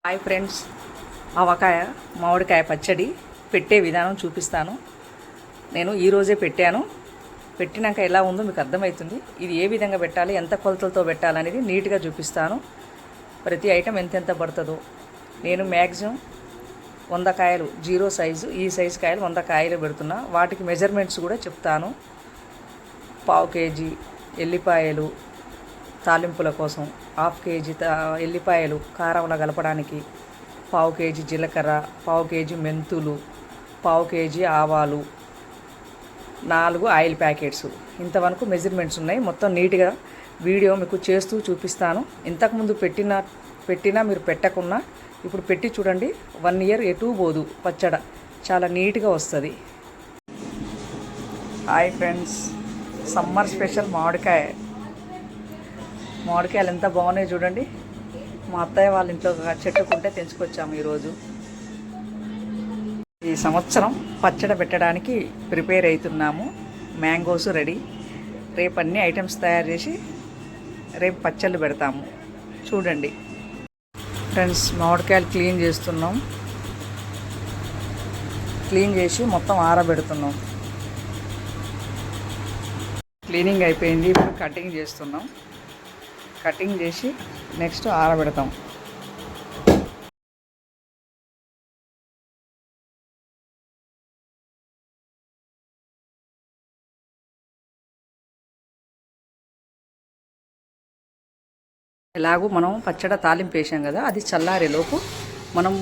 Hi friends, ఆవకాయ మామిడికాయ పచ్చడి పెట్టే విధానం చూపిస్తాను. నేను ఈరోజే పెట్టినాక ఎలా ఉందో మీకు అర్థమవుతుంది. ఇది ఏ విధంగా పెట్టాలి, ఎంత కొలతలతో పెట్టాలనేది నీట్గా చూపిస్తాను. ప్రతి ఐటెం ఎంతెంత పడుతుందో. నేను మ్యాక్సిమం 100 కాయలు, 0 సైజు, ఈ సైజు కాయలు 100 కాయలు పెడుతున్నా. వాటికి మెజర్మెంట్స్ కూడా చెప్తాను. పావు కేజీ ఎల్లిపాయలు తాలింపుల కోసం, హాఫ్ కేజీ ఎల్లిపాయలు కారంలో కలపడానికి, పావు కేజీ జీలకర్ర, పావు కేజీ మెంతులు, పావు కేజీ ఆవాలు, 4 ఆయిల్ ప్యాకెట్స్. ఇంతవరకు మెజర్మెంట్స్ ఉన్నాయి. మొత్తం నీట్గా వీడియో మీకు చేస్తూ చూపిస్తాను. ఇంతకుముందు పెట్టినా మీరు పెట్టకున్నా ఇప్పుడు పెట్టి చూడండి. 1 ఇయర్ ఎటూ పోదు. పచ్చడి చాలా నీట్గా వస్తుంది. హాయ్ ఫ్రెండ్స్, సమ్మర్ స్పెషల్ మామిడికాయలు ఎంత బాగున్నాయి చూడండి. మా అత్తయ్య వాళ్ళ ఇంట్లో చెట్టుకుంటే తెంచుకొచ్చాము ఈరోజు. ఈ సంవత్సరం పచ్చడి పెట్టడానికి ప్రిపేర్ అవుతున్నాము. Mangoes ready. రేపు అన్ని ఐటమ్స్ తయారు చేసి రేపు పచ్చళ్ళు పెడతాము. చూడండి ఫ్రెండ్స్, మామిడికాయలు క్లీన్ చేస్తున్నాం. క్లీన్ చేసి మొత్తం ఆరబెడుతున్నాం. క్లీనింగ్ అయిపోయింది. ఇప్పుడు కటింగ్ చేస్తున్నాం. కటింగ్ చేసి నెక్స్ట్ ఆరబెడతాం. ఎలాగూ మనం పచ్చడి తాలింపు వేసాం కదా, అది చల్లారేలోపు మనం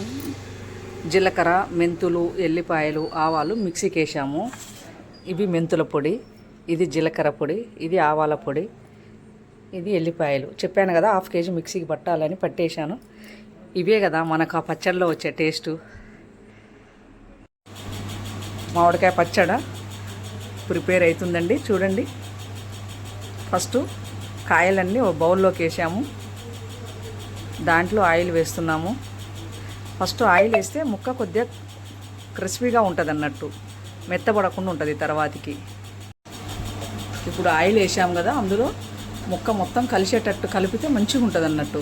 జీలకర్ర, మెంతులు, ఎల్లిపాయలు, ఆవాలు మిక్సీకి వేసాము. ఇవి మెంతుల పొడి, ఇది జీలకర్ర పొడి, ఇది ఆవాల పొడి, ఇది ఎల్లిపాయలు. చెప్పాను కదా హాఫ్ కేజీ మిక్సీకి పట్టాలని పట్టేశాను. ఇవే కదా మనకు ఆ పచ్చడిలో వచ్చే టేస్టు. మామిడికాయ పచ్చడి ప్రిపేర్ అవుతుందండి. చూడండి, ఫస్ట్ కాయలన్నీ ఒక బౌల్లోకి వేసాము. దాంట్లో ఆయిల్ వేస్తున్నాము. ఫస్ట్ ఆయిల్ వేస్తే ముక్క కొద్దిగా క్రిస్పీగా ఉంటుంది అన్నట్టు, మెత్తబడకుండా ఉంటుంది తర్వాతికి. ఇప్పుడు ఆయిల్ వేసాము కదా, అందులో ముక్క మొత్తం కలిసేటట్టు కలిపితే మంచిగా ఉంటుంది అన్నట్టు.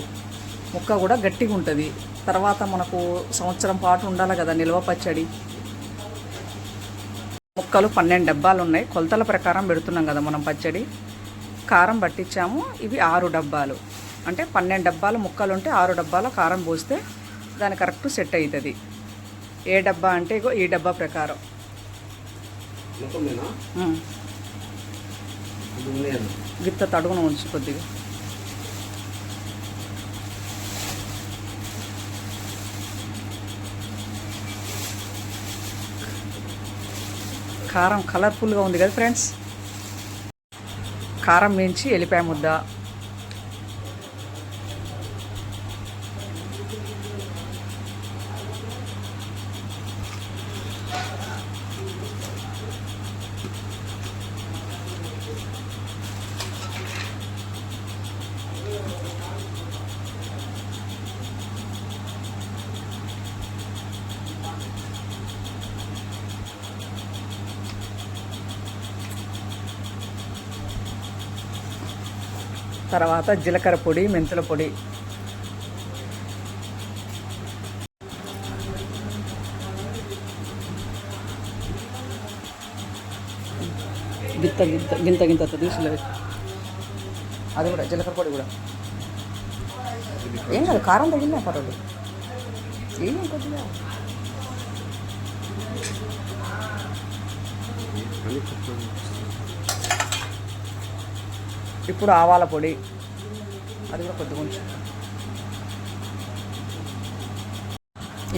ముక్క కూడా గట్టిగా ఉంటుంది. తర్వాత మనకు సంవత్సరం పాటు ఉండాలి కదా నిల్వ పచ్చడి. ముక్కలు 12 డబ్బాలు ఉన్నాయి. కొలతల ప్రకారం పెడుతున్నాం కదా మనం పచ్చడి. కారం పట్టించాము. ఇవి 6 డబ్బాలు. అంటే 12 డబ్బాలు ముక్కలు ఉంటే 6 డబ్బాల కారం పోస్తే దాని కరెక్ట్ సెట్ అవుతుంది. ఏ డబ్బా అంటే ఇగో ఈ డబ్బా ప్రకారం. గిత్త తడుగున ఉంచు కొద్దిగా. కారం కలర్ఫుల్గా ఉంది కదా ఫ్రెండ్స్. కారం వేయించి ఎల్లిపాయ ముద్ద, తర్వాత జీలకర్ర పొడి, మెంతుల పొడి, గింత తీసులేదు. అది కూడా జీలకర్ర పొడి కూడా ఏం కాదు, కారం తగిలినా పర్వాలేదు. ఏం కొద్దిగా ఇప్పుడు ఆవాల పొడి, అది కూడా కొద్దిగా కొంచెం.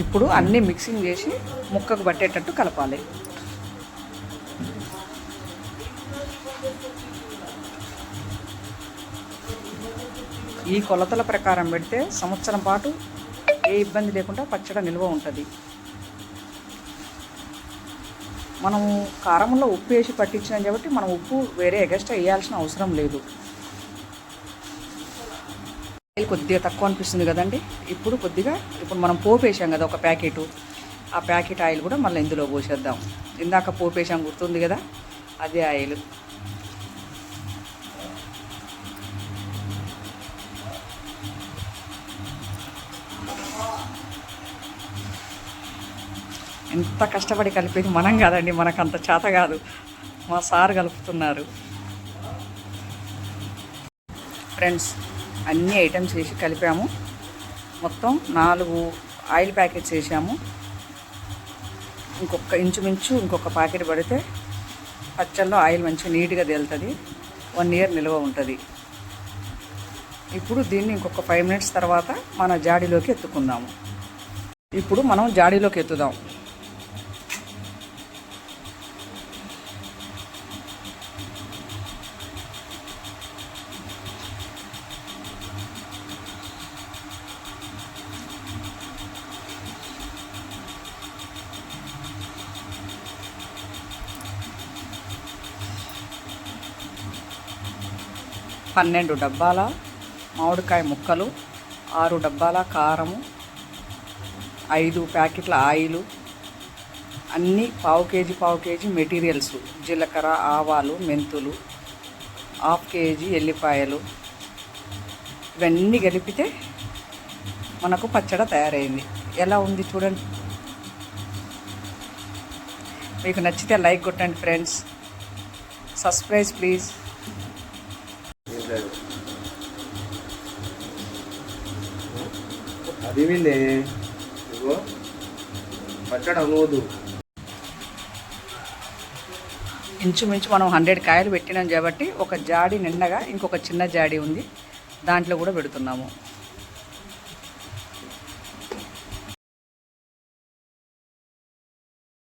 ఇప్పుడు అన్నీ మిక్సింగ్ చేసి ముక్కకు పట్టేటట్టు కలపాలి. ఈ కొలతల ప్రకారం పెడితే సంవత్సరం పాటు ఏ ఇబ్బంది లేకుండా పచ్చడి నిల్వ ఉంటుంది. మనం కారంలో ఉప్పు వేసి పట్టించినాం కాబట్టి మనం ఉప్పు వేరే ఎగస్ట్రా వేయాల్సిన అవసరం లేదు. కొద్దిగా తక్కువ అనిపిస్తుంది కదండి. ఇప్పుడు మనం పోపు వేసాం కదా ఒక ప్యాకెట్, ఆ ప్యాకెట్ ఆయిల్ కూడా మళ్ళీ ఇందులో పోసేద్దాం. ఇందాక పోపు వేసాం గుర్తుంది కదా, అదే ఆయిల్. ఎంత కష్టపడి కలిపేది మనం కాదండి, మనకు అంత చేత కాదు, మా సార్ కలుపుతున్నారు. ఫ్రెండ్స్, అన్ని ఐటమ్స్ వేసి కలిపాము. మొత్తం 4 ఆయిల్ ప్యాకెట్స్ వేసాము. ఇంచుమించు ఇంకొక ప్యాకెట్ పడితే పచ్చళ్ళలో ఆయిల్ మంచిగా నీట్గా తేలుతుంది, 1 ఇయర్ నిల్వ ఉంటుంది. ఇప్పుడు దీన్ని ఇంకొక 5 మినిట్స్ తర్వాత మన జాడీలోకి ఎత్తుకుందాము. ఇప్పుడు మనం జాడీలోకి ఎత్తుదాం. పన్నెండు డబ్బాల మామిడికాయ ముక్కలు, 6 డబ్బాల కారము, 5 ప్యాకెట్ల ఆయిలు, అన్నీ పావు కేజీ మెటీరియల్స్, జీలకర్ర, ఆవాలు, మెంతులు, 1/2 కేజీ ఎల్లిపాయలు, ఇవన్నీ కలిపితే మనకు పచ్చడి తయారైంది. ఎలా ఉంది చూడండి. మీకు నచ్చితే లైక్ కొట్టండి ఫ్రెండ్స్. Subscribe please. అది వీళ్ళే ఇగో పచ్చడి అవ్వదు. ఇంచుమించు మనం 100 కాయలు పెట్టినాం కాబట్టి ఒక జాడి నిండగా ఇంకొక చిన్న జాడి ఉంది, దాంట్లో కూడా పెడుతున్నాము.